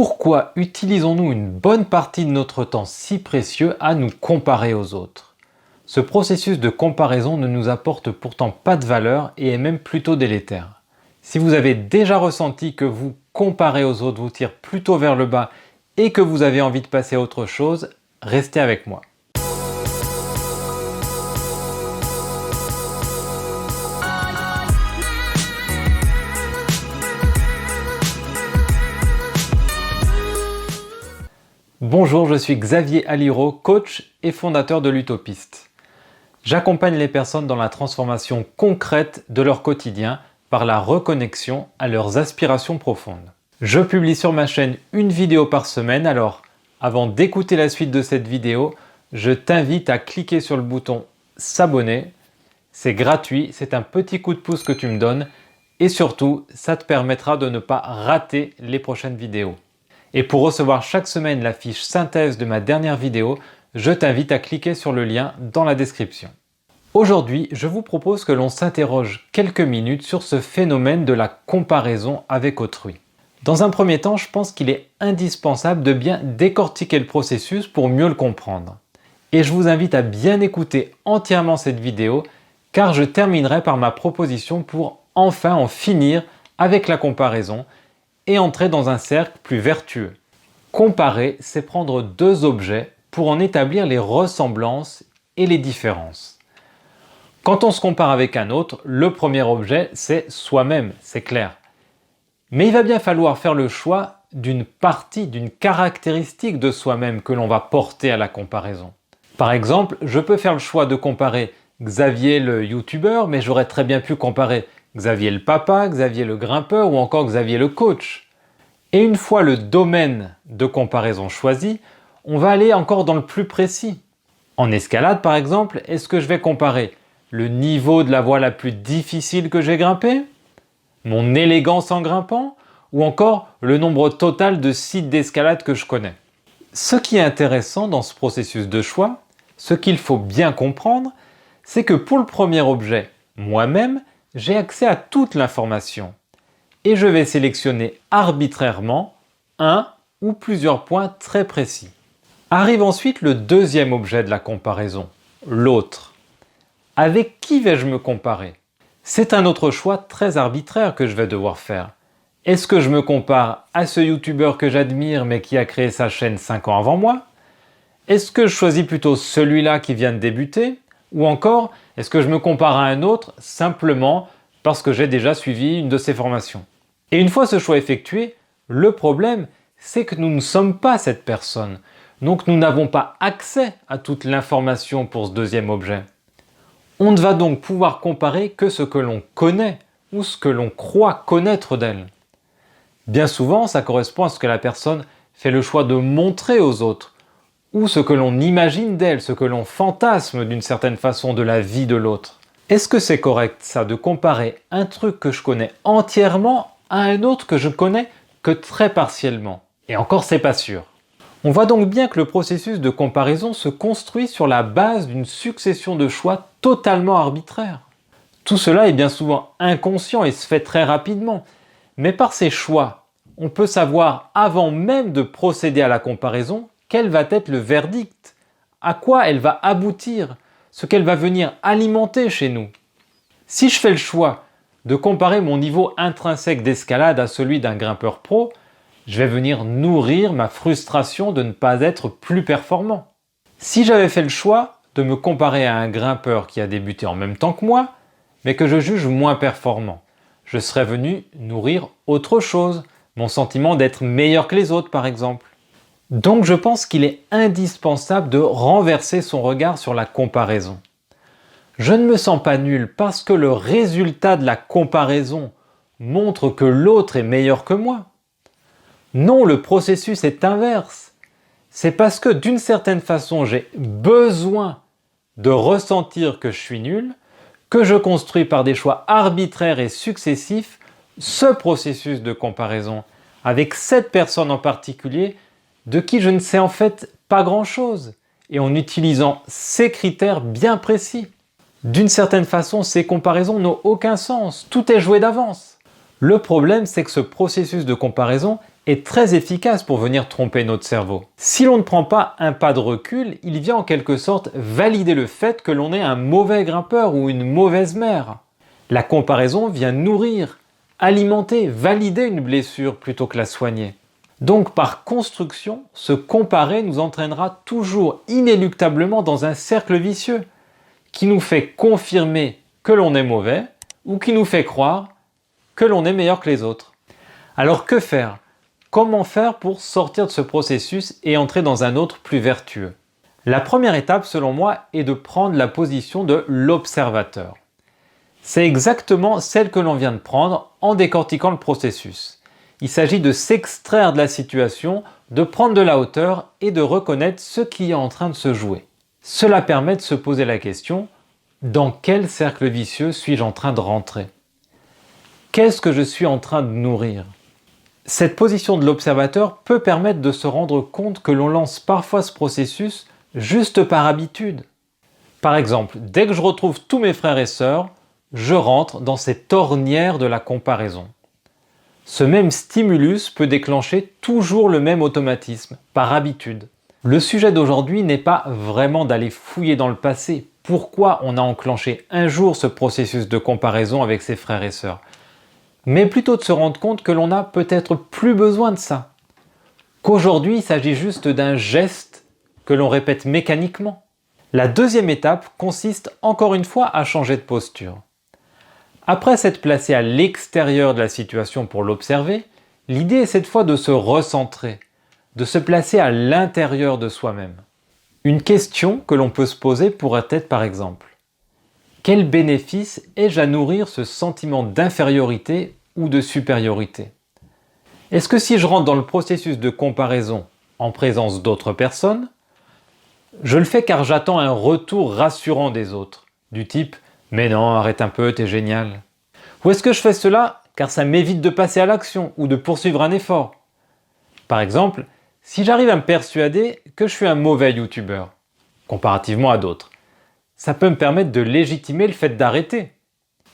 Pourquoi utilisons-nous une bonne partie de notre temps si précieux à nous comparer aux autres? Ce processus de comparaison ne nous apporte pourtant pas de valeur et est même plutôt délétère. Si vous avez déjà ressenti que vous comparez aux autres vous tire plutôt vers le bas et que vous avez envie de passer à autre chose, restez avec moi. Bonjour, je suis Xavier Aliro, coach et fondateur de l'Utopiste. J'accompagne les personnes dans la transformation concrète de leur quotidien par la reconnexion à leurs aspirations profondes. Je publie sur ma chaîne une vidéo par semaine, alors avant d'écouter la suite de cette vidéo, je t'invite à cliquer sur le bouton s'abonner. C'est gratuit, c'est un petit coup de pouce que tu me donnes et surtout, ça te permettra de ne pas rater les prochaines vidéos. Et pour recevoir chaque semaine la fiche synthèse de ma dernière vidéo, je t'invite à cliquer sur le lien dans la description. Aujourd'hui, je vous propose que l'on s'interroge quelques minutes sur ce phénomène de la comparaison avec autrui. Dans un premier temps, je pense qu'il est indispensable de bien décortiquer le processus pour mieux le comprendre. Et je vous invite à bien écouter entièrement cette vidéo, car je terminerai par ma proposition pour enfin en finir avec la comparaison et entrer dans un cercle plus vertueux. Comparer, c'est prendre deux objets pour en établir les ressemblances et les différences. Quand on se compare avec un autre, le premier objet, c'est soi-même, c'est clair. Mais il va bien falloir faire le choix d'une partie, d'une caractéristique de soi-même que l'on va porter à la comparaison. Par exemple, je peux faire le choix de comparer Xavier le youtubeur, mais j'aurais très bien pu comparer Xavier le papa, Xavier le grimpeur ou encore Xavier le coach. Et une fois le domaine de comparaison choisi, on va aller encore dans le plus précis. En escalade par exemple, est-ce que je vais comparer le niveau de la voie la plus difficile que j'ai grimpée, mon élégance en grimpant ou encore le nombre total de sites d'escalade que je connais? Ce qui est intéressant dans ce processus de choix, ce qu'il faut bien comprendre, c'est que pour le premier objet, moi-même, j'ai accès à toute l'information et je vais sélectionner arbitrairement un ou plusieurs points très précis. Arrive ensuite le deuxième objet de la comparaison, l'autre. Avec qui vais-je me comparer? C'est un autre choix très arbitraire que je vais devoir faire. Est-ce que je me compare à ce youtubeur que j'admire mais qui a créé sa chaîne 5 ans avant moi? Est-ce que je choisis plutôt celui-là qui vient de débuter? Ou encore, est-ce que je me compare à un autre simplement parce que j'ai déjà suivi une de ses formations? Et une fois ce choix effectué, le problème, c'est que nous ne sommes pas cette personne. Donc nous n'avons pas accès à toute l'information pour ce deuxième objet. On ne va donc pouvoir comparer que ce que l'on connaît ou ce que l'on croit connaître d'elle. Bien souvent, ça correspond à ce que la personne fait le choix de montrer aux autres, ou ce que l'on imagine d'elle, ce que l'on fantasme d'une certaine façon de la vie de l'autre. Est-ce que c'est correct ça, de comparer un truc que je connais entièrement à un autre que je connais que très partiellement? Et encore, c'est pas sûr. On voit donc bien que le processus de comparaison se construit sur la base d'une succession de choix totalement arbitraires. Tout cela est bien souvent inconscient et se fait très rapidement. Mais par ces choix, on peut savoir avant même de procéder à la comparaison quel va être le verdict, à quoi elle va aboutir, ce qu'elle va venir alimenter chez nous. Si je fais le choix de comparer mon niveau intrinsèque d'escalade à celui d'un grimpeur pro, je vais venir nourrir ma frustration de ne pas être plus performant. Si j'avais fait le choix de me comparer à un grimpeur qui a débuté en même temps que moi, mais que je juge moins performant, je serais venu nourrir autre chose, mon sentiment d'être meilleur que les autres par exemple. Donc je pense qu'il est indispensable de renverser son regard sur la comparaison. Je ne me sens pas nul parce que le résultat de la comparaison montre que l'autre est meilleur que moi. Non, le processus est inverse. C'est parce que d'une certaine façon j'ai besoin de ressentir que je suis nul, que je construis par des choix arbitraires et successifs ce processus de comparaison avec cette personne en particulier de qui je ne sais en fait pas grand-chose et en utilisant ces critères bien précis. D'une certaine façon, ces comparaisons n'ont aucun sens, tout est joué d'avance. Le problème, c'est que ce processus de comparaison est très efficace pour venir tromper notre cerveau. Si l'on ne prend pas un pas de recul, il vient en quelque sorte valider le fait que l'on est un mauvais grimpeur ou une mauvaise mère. La comparaison vient nourrir, alimenter, valider une blessure plutôt que la soigner. Donc par construction, se comparer nous entraînera toujours inéluctablement dans un cercle vicieux qui nous fait confirmer que l'on est mauvais ou qui nous fait croire que l'on est meilleur que les autres. Alors que faire ? Comment faire pour sortir de ce processus et entrer dans un autre plus vertueux ? La première étape, selon moi, est de prendre la position de l'observateur. C'est exactement celle que l'on vient de prendre en décortiquant le processus. Il s'agit de s'extraire de la situation, de prendre de la hauteur et de reconnaître ce qui est en train de se jouer. Cela permet de se poser la question : dans quel cercle vicieux suis-je en train de rentrer ? Qu'est-ce que je suis en train de nourrir ? Cette position de l'observateur peut permettre de se rendre compte que l'on lance parfois ce processus juste par habitude. Par exemple, dès que je retrouve tous mes frères et sœurs, je rentre dans cette ornière de la comparaison. Ce même stimulus peut déclencher toujours le même automatisme, par habitude. Le sujet d'aujourd'hui n'est pas vraiment d'aller fouiller dans le passé. Pourquoi on a enclenché un jour ce processus de comparaison avec ses frères et sœurs ? Mais plutôt de se rendre compte que l'on n'a peut-être plus besoin de ça. Qu'aujourd'hui, il s'agit juste d'un geste que l'on répète mécaniquement. La deuxième étape consiste encore une fois à changer de posture. Après s'être placé à l'extérieur de la situation pour l'observer, l'idée est cette fois de se recentrer, de se placer à l'intérieur de soi-même. Une question que l'on peut se poser pourrait être par exemple : quel bénéfice ai-je à nourrir ce sentiment d'infériorité ou de supériorité ? Est-ce que si je rentre dans le processus de comparaison en présence d'autres personnes, je le fais car j'attends un retour rassurant des autres, du type « mais non, arrête un peu, t'es génial ». Ou est-ce que je fais cela car ça m'évite de passer à l'action ou de poursuivre un effort ? Par exemple, si j'arrive à me persuader que je suis un mauvais youtubeur, comparativement à d'autres, ça peut me permettre de légitimer le fait d'arrêter.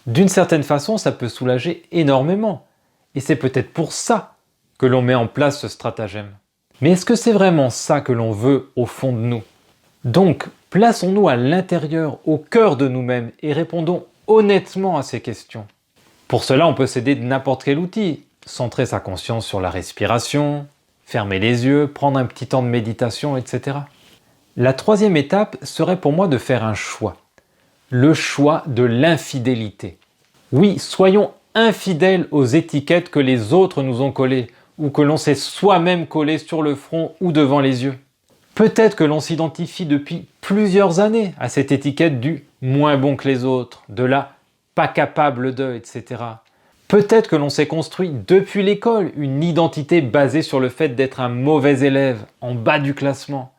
D'une certaine façon, ça peut soulager énormément. Et c'est peut-être pour ça que l'on met en place ce stratagème. Mais est-ce que c'est vraiment ça que l'on veut au fond de nous ? Donc, plaçons-nous à l'intérieur, au cœur de nous-mêmes et répondons honnêtement à ces questions. Pour cela, on peut s'aider de n'importe quel outil. Centrer sa conscience sur la respiration, fermer les yeux, prendre un petit temps de méditation, etc. La troisième étape serait pour moi de faire un choix. Le choix de l'infidélité. Oui, soyons infidèles aux étiquettes que les autres nous ont collées ou que l'on s'est soi-même collé sur le front ou devant les yeux. Peut-être que l'on s'identifie depuis plusieurs années à cette étiquette du « moins bon que les autres », de la « pas capable de », etc. Peut-être que l'on s'est construit depuis l'école une identité basée sur le fait d'être un mauvais élève, en bas du classement.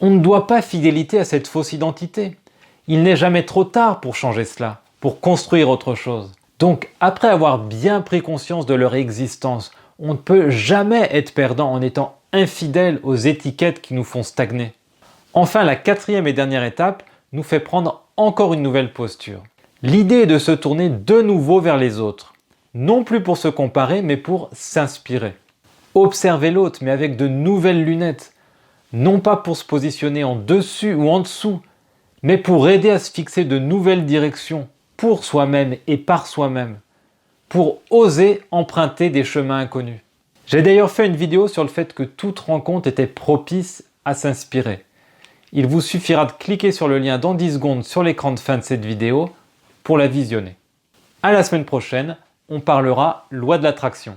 On ne doit pas fidélité à cette fausse identité. Il n'est jamais trop tard pour changer cela, pour construire autre chose. Donc, après avoir bien pris conscience de leur existence, on ne peut jamais être perdant en étant infidèle aux étiquettes qui nous font stagner. Enfin, la quatrième et dernière étape nous fait prendre encore une nouvelle posture. L'idée est de se tourner de nouveau vers les autres, non plus pour se comparer, mais pour s'inspirer. Observer l'autre, mais avec de nouvelles lunettes, non pas pour se positionner en dessus ou en dessous, mais pour aider à se fixer de nouvelles directions pour soi-même et par soi-même, pour oser emprunter des chemins inconnus. J'ai d'ailleurs fait une vidéo sur le fait que toute rencontre était propice à s'inspirer. Il vous suffira de cliquer sur le lien dans 10 secondes sur l'écran de fin de cette vidéo pour la visionner. À la semaine prochaine, on parlera loi de l'attraction.